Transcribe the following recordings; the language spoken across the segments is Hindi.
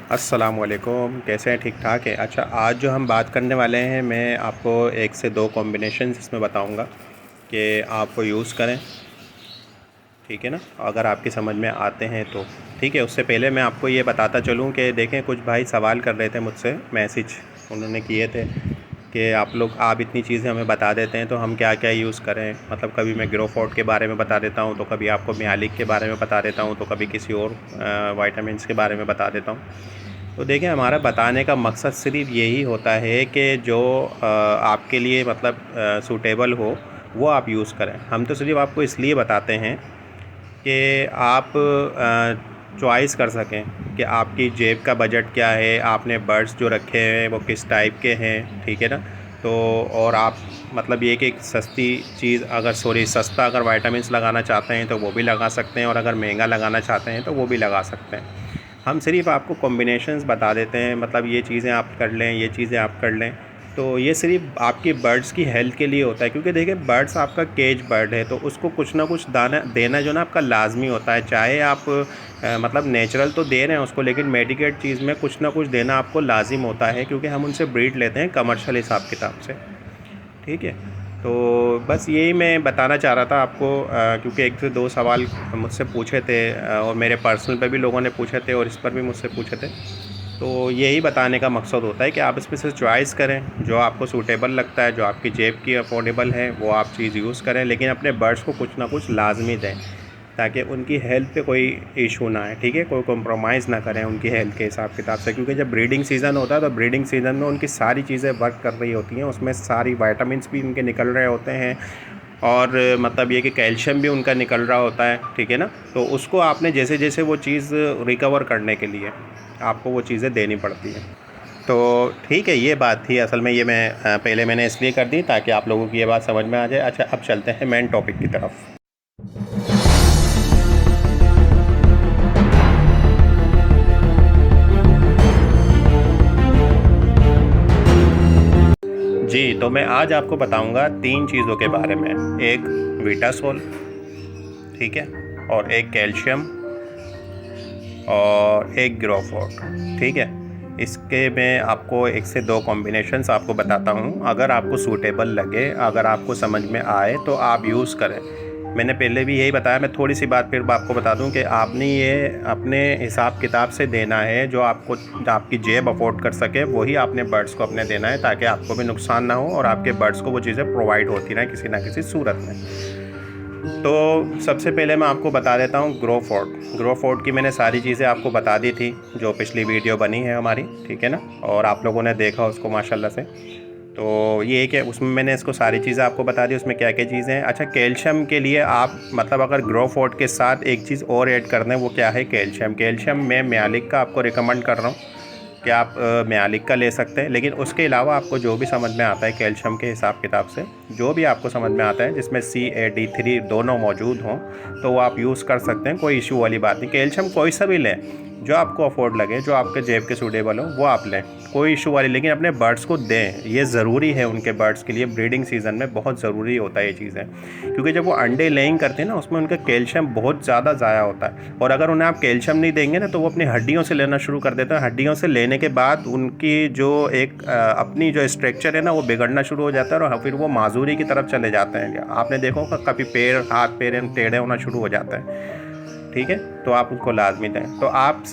अस्सलामुअलैकुम, कैसे हैं? ठीक ठाक है। अच्छा, आज जो हम बात करने वाले हैं, मैं आपको 1 से 2 कॉम्बिनेशंस इसमें बताऊंगा कि आप वो यूज़ करें, ठीक है ना? अगर आपकी समझ में आते हैं तो ठीक है। उससे पहले मैं आपको ये बताता चलूँ कि देखें, कुछ भाई सवाल कर रहे थे मुझसे, मैसेज उन्होंने किए थे कि आप इतनी चीज़ें हमें बता देते हैं तो हम क्या क्या यूज़ करें। मतलब कभी मैं ग्रोफोर्ट के बारे में बता देता हूँ, तो कभी आपको मियालिक के बारे में बता देता हूँ, तो कभी किसी और वाइटामिन्स के बारे में बता देता हूँ। तो देखिए, हमारा बताने का मकसद सिर्फ यही होता है कि जो आपके लिए मतलब सूटेबल हो वो आप यूज़ करें। हम तो सिर्फ आपको इसलिए बताते हैं कि आप चॉइस कर सकें कि आपकी जेब का बजट क्या है, आपने बड्स जो रखे हैं वो किस टाइप के हैं, ठीक है ना? तो और आप मतलब ये कि एक सस्ता अगर वाइटामिन्स लगाना चाहते हैं तो वो भी लगा सकते हैं, और अगर महंगा लगाना चाहते हैं तो वो भी लगा सकते हैं। हम सिर्फ आपको कॉम्बिनेशंस बता देते हैं, मतलब ये चीज़ें आप कर लें, ये चीज़ें आप कर लें। तो ये सिर्फ आपकी बर्ड्स की हेल्थ के लिए होता है, क्योंकि देखिए, बर्ड्स आपका केज बर्ड है, तो उसको कुछ ना कुछ दाना देना जो ना आपका लाजमी होता है। चाहे आप मतलब नेचुरल तो दे रहे हैं उसको, लेकिन मेडिकेट चीज़ में कुछ ना कुछ देना आपको लाजिम होता है, क्योंकि हम उनसे ब्रीड लेते हैं कमर्शियल हिसाब किताब से, ठीक है। तो बस यही मैं बताना चाह रहा था आपको, क्योंकि 1 से 2 सवाल मुझसे पूछे थे, और मेरे पर्सनल पे भी लोगों ने पूछे थे और इस पर भी मुझसे पूछे थे। तो यही बताने का मकसद होता है कि आप इसमें से चॉइस करें, जो आपको सूटेबल लगता है, जो आपकी जेब की अफोर्डेबल है, वो आप चीज़ यूज़ करें, लेकिन अपने बर्ड्स को कुछ ना कुछ लाजमी दें, ताकि उनकी हेल्थ पे कोई इशू ना आए, ठीक है। कोई कॉम्प्रोमाइज़ ना करें उनकी हेल्थ के हिसाब किताब से, क्योंकि जब ब्रीडिंग सीज़न होता है तो ब्रीडिंग सीज़न में उनकी सारी चीज़ें वर्क कर रही होती हैं, उसमें सारी वाइटामिन्स भी उनके निकल रहे होते हैं, और मतलब ये कि कैल्शियम भी उनका निकल रहा होता है, ठीक है ना। तो उसको आपने जैसे जैसे वो चीज़ रिकवर करने के लिए आपको वो चीज़ें देनी पड़ती हैं। तो ठीक है, ये बात थी असल में। ये मैं पहले मैंने इसलिए कर दी ताकि आप लोगों की ये बात समझ में आ जाए। अच्छा, अब चलते हैं मेन टॉपिक की तरफ। जी, तो मैं आज आपको बताऊंगा 3 चीज़ों के बारे में। एक वीटासोल, ठीक है, और एक कैल्शियम, और एक ग्रोफोर्ट, ठीक है। इसके मैं आपको 1 से 2 कॉम्बिनेशंस आपको बताता हूँ। अगर आपको सूटेबल लगे, अगर आपको समझ में आए तो आप यूज़ करें। मैंने पहले भी यही बताया, मैं थोड़ी सी बात फिर आपको बता दूं कि आपने ये अपने हिसाब किताब से देना है, जो आपकी जेब अफोर्ड कर सके वही आपने बर्ड्स को अपने देना है, ताकि आपको भी नुकसान ना हो और आपके बर्ड्स को वो चीज़ें प्रोवाइड होती रहें किसी ना किसी सूरत में। तो सबसे पहले मैं आपको बता देता हूँ ग्रोफोर्ट की मैंने सारी चीज़ें आपको बता दी थी, जो पिछली वीडियो बनी है हमारी, ठीक है ना, और आप लोगों ने देखा उसको माशाल्लाह से। तो ये है कि उसमें मैंने इसको सारी चीज़ें आपको बता दी, उसमें क्या क्या चीज़ें हैं। अच्छा, कैल्शियम के लिए आप मतलब अगर ग्रोफोर्ट के साथ एक चीज़ और ऐड कर दें, वो क्या है? कैल्शियम मैं मियालिक का आपको रिकमेंड कर रहा हूँ कि आप मियालिक का ले सकते हैं, लेकिन उसके अलावा आपको जो भी समझ में आता है कैल्शियम के हिसाब किताब से, जो भी आपको समझ में आता है जिसमें CAD3 दोनों मौजूद हों, तो वो आप यूज़ कर सकते हैं। कोई इशू वाली बात नहीं। कैल्शियम कोई सा भी लें, जो आपको अफोर्ड लगे, जो आपके जेब के सूटेबल हो, वो आप लें, कोई इशू वाली। लेकिन अपने बर्ड्स को दें, ये ज़रूरी है उनके बर्ड्स के लिए। ब्रीडिंग सीज़न में बहुत ज़रूरी होता है ये चीज़ें, क्योंकि जब वो अंडे लेइंग करते हैं ना, उसमें उनका कैल्शियम बहुत ज़्यादा ज़ाया होता है, और अगर उन्हें आप कैल्शियम नहीं देंगे ना, तो वो अपनी हड्डियों से लेना शुरू कर देते हैं। हड्डियों से लेने के बाद उनकी जो एक अपनी जो स्ट्रक्चर है ना, वो बिगड़ना शुरू हो जाता है, और फिर वो माजूरी की तरफ चले जाते हैं। आपने देखो कभी हाथ पैर टेढ़े होना शुरू हो जाता है, ठीक है। तो आप उसको लाजमी दें। तो आप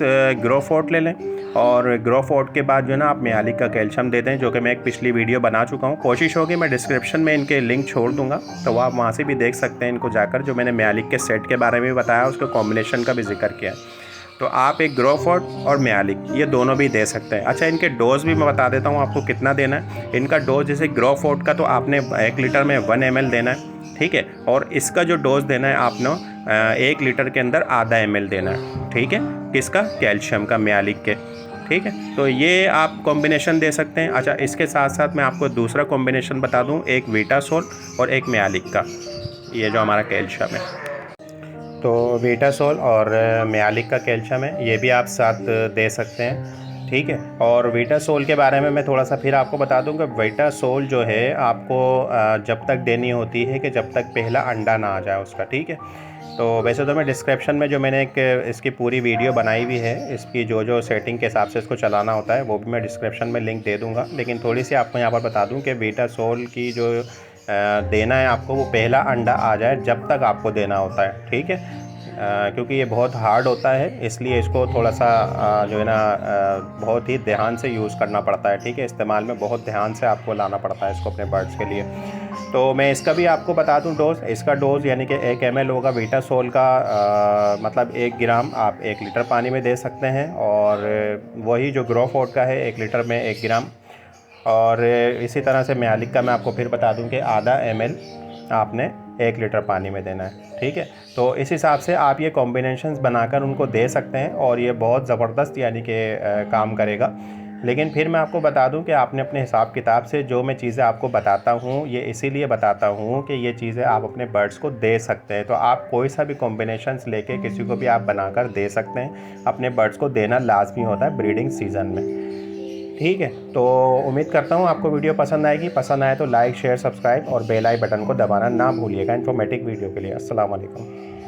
ग्रोफोर्ट ले लें, और ग्रोफोर्ट के बाद जो है ना, आप मियालिक का कैल्शियम दे दें, जो कि मैं एक पिछली वीडियो बना चुका हूँ। कोशिश होगी मैं डिस्क्रिप्शन में इनके लिंक छोड़ दूंगा, तो आप वहाँ से भी देख सकते हैं इनको जाकर। जो मैंने मियालिक के सेट के बारे में भी बताया, उसके कॉम्बिनेशन का भी जिक्र किया है। तो आप एक ग्रोफोर्ट और मियालिक, ये दोनों भी दे सकते हैं। अच्छा, इनके डोज भी मैं बता देता हूँ आपको कितना देना है। इनका डोज जैसे ग्रोफोर्ट का तो आपने 1 लीटर में 1 ml देना है, ठीक है। और इसका जो डोज देना है आपने 1 लीटर के अंदर आधा ml देना है, ठीक है। किसका? कैल्शियम का, मियालिक के, ठीक है। तो ये आप कॉम्बिनेशन दे सकते हैं। अच्छा, इसके साथ साथ मैं आपको दूसरा कॉम्बिनेशन बता दूं, एक वीटासोल और एक मियालिक का, ये जो हमारा कैल्शियम है। तो वीटासोल और मियालिक का कैल्शियम है, ये भी आप साथ दे सकते हैं, ठीक है। और वीटासोल के बारे में मैं थोड़ा सा फिर आपको बता दूं कि वीटासोल जो है आपको जब तक देनी होती है कि जब तक पहला अंडा ना आ जाए उसका, ठीक है। तो वैसे तो मैं डिस्क्रिप्शन में जो मैंने एक इसकी पूरी वीडियो बनाई हुई है, इसकी जो जो सेटिंग के हिसाब से इसको चलाना होता है वो भी मैं डिस्क्रिप्शन में लिंक दे दूँगा। लेकिन थोड़ी सी आपको यहाँ पर बता दूँ कि बीटासोल की जो देना है आपको, वो पहला अंडा आ जाए जब तक आपको देना होता है, ठीक है। क्योंकि ये बहुत हार्ड होता है, इसलिए इसको थोड़ा सा जो है ना बहुत ही ध्यान से यूज़ करना पड़ता है, ठीक है। इस्तेमाल में बहुत ध्यान से आपको लाना पड़ता है इसको अपने बर्ड्स के लिए। तो मैं इसका भी आपको बता दूं डोज़, इसका डोज़ यानी कि 1 ml होगा बीटासोल का, मतलब 1 ग्राम आप 1 लीटर पानी में दे सकते हैं। और वही जो ग्रोफोर्ड का है 1 लीटर में 1 ग्राम। और इसी तरह से म्यालिक का मैं आपको फिर बता दूं कि आधा ml आपने 1 लीटर पानी में देना है, ठीक है। तो इस हिसाब से आप ये कॉम्बिनेशंस बनाकर उनको दे सकते हैं और ये बहुत ज़बरदस्त यानी कि काम करेगा। लेकिन फिर मैं आपको बता दूं कि आपने अपने हिसाब किताब से जो मैं चीज़ें आपको बताता हूं, ये इसीलिए बताता हूं कि ये चीज़ें आप अपने बर्ड्स को दे सकते हैं। तो आप कोई सा भी कॉम्बिनेशंस लेके किसी को भी आप बनाकर दे सकते हैं। अपने बर्ड्स को देना लाजमी होता है ब्रीडिंग सीज़न में, ठीक है। तो उम्मीद करता हूँ आपको वीडियो पसंद आएगी। पसंद आए तो लाइक, शेयर, सब्सक्राइब और बेल आई बटन को दबाना ना भूलिएगा इन्फॉर्मेटिव वीडियो के लिए। अस्सलाम वालेकुम।